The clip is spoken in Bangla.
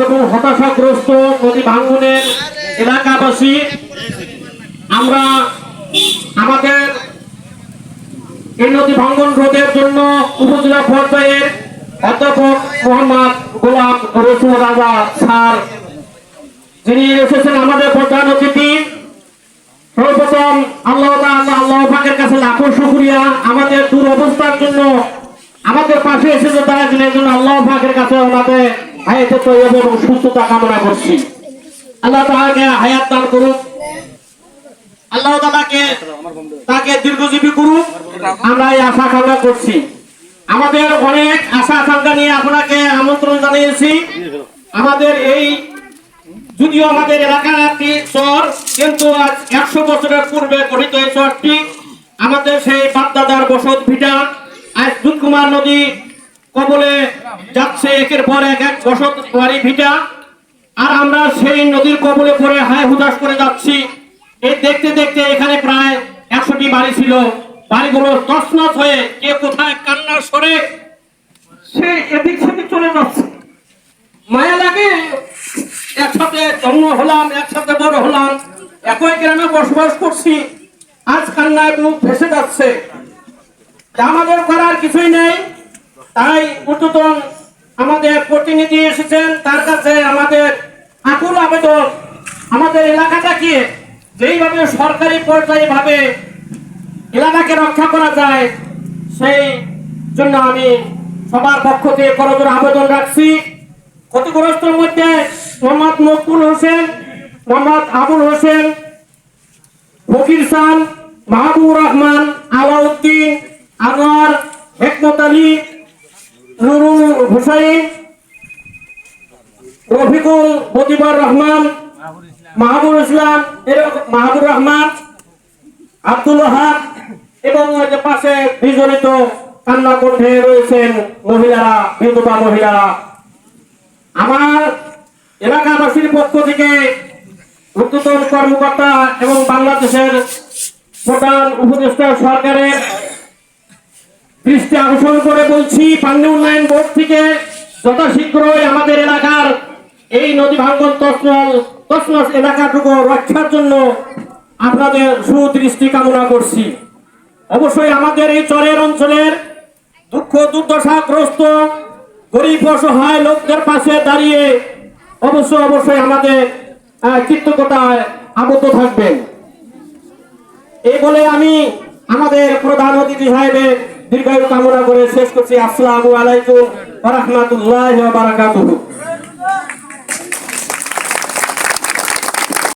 এবং হতাশাগ্রস্ত নদী ভাঙ্গনের এলাকাবাসী আমরা আমাদের এই নদী ভাঙ্গন রোধের জন্য উপজেলা পর্যায়ের অধ্যাপক মোহাম্মদ গোলাম রসুল রাজা স্যার যিনি এসেছেন আমাদের প্রধান অতিথি। সর্বপ্রথম আল্লাহ পাকের কাছে লাখো শুকরিয়া আমাদের দুরবস্থার জন্য আমাদের পাশে এসে দাঁড়াচ্ছেন এই জন্য আল্লাহ পাকের কাছে আমাদের হায়াতে তৈয়ব এবং সুস্থতা কামনা করছি। আল্লাহ তাআলাকে হায়াত দান করুক, আল্লাহ তাকে দীর্ঘজীবী করুক, আমরা এই আশা কামনা করছি। আমাদের অনেক আশা আকাঙ্ক্ষা নিয়ে আপনাকে আমন্ত্রণ জানিয়েছি। আমাদের এই যদিও আমাদের এলাকার একটি চর, কিন্তু 100 বছরের পূর্বে গঠিত এই চরটি আমাদের সেই বাপদাদার বসত ভিটা আজ দুধকুমার নদী কবলে যাচ্ছে, একের পর এক বসত বাড়ি ভিটা, আর আমরা সেই নদীর কবলে পড়ে হায় হুতাশ করে যাচ্ছি। এই দেখতে দেখতে এখানে প্রায় 100টি বাড়ি ছিল, বাড়িগুলো তছনছ হয়ে কে কোথায় কান্নার স্বরে সে এদিক সেদিক চলে যাচ্ছে। মায়া লাগে, একসাথে জন্ম হলাম, একসাথে বড় হলাম, একই গ্রামে বসবাস করছি, আজ কান্নায় বুক ভেসে যাচ্ছে। আমাদের করার কিছুই নেই, তাই ঊর্ধ্বতন আমাদের প্রতিনিধি এসেছেন, তার কাছে আমাদের আকুল আবেদন আমাদের এলাকাটাকে যেইভাবে সরকারি পর্যায়ে ভাবে এলাকাকে রক্ষা করা যায় সেই জন্য আমি সবার পক্ষ থেকে করজোড়ে আবেদন রাখছি। ক্ষতিগ্রস্তের মধ্যে মোহাম্মদ মকবুল হোসেন, মোহাম্মদ আবুল হোসেন, ফকির খান, মাহবুব রহমান, আলাউদ্দিন, আনোয়ার, হেকমত আলী, নুরুল হুসাইন, রফিকুল মজিবুর রহমান, মাহবুব ইসলাম, মাহবুব রহমান, আব্দুল ওয়াহাব এবং পাশে বিজড়িত কান্না কণ্ঠে রয়েছেন মহিলারা, বিধবা মহিলারা। আমার এলাকাবাসীর পক্ষ থেকে ঊর্ধ্বতন কর্মকর্তা এবং বাংলাদেশের প্রধান উপদেষ্টা সরকারের দৃষ্টি আকর্ষণ করে বলছি, পানি উন্নয়ন বোর্ড থেকে যথাশীঘ্রই আমাদের এলাকার এই নদী ভাঙ্গন তছনছ এলাকাটুকু রক্ষার জন্য আপনাদের সুদৃষ্টি কামনা করছি। অবশ্যই আমাদের এই চরের অঞ্চলের দুঃখ দুর্দশাগ্রস্ত গরিব অসহায় লোকদের পাশে দাঁড়িয়ে অবশ্যই আমাদের কৃতজ্ঞতায় আবদ্ধ থাকবেন। এই বলে আমি আমাদের প্রধান অতিথি সাহেবের দীর্ঘায়ু কামনা করে শেষ করছি। আসসালামু আলাইকুম ওয়া রাহমাতুল্লাহি ওয়া বারাকাতুহু।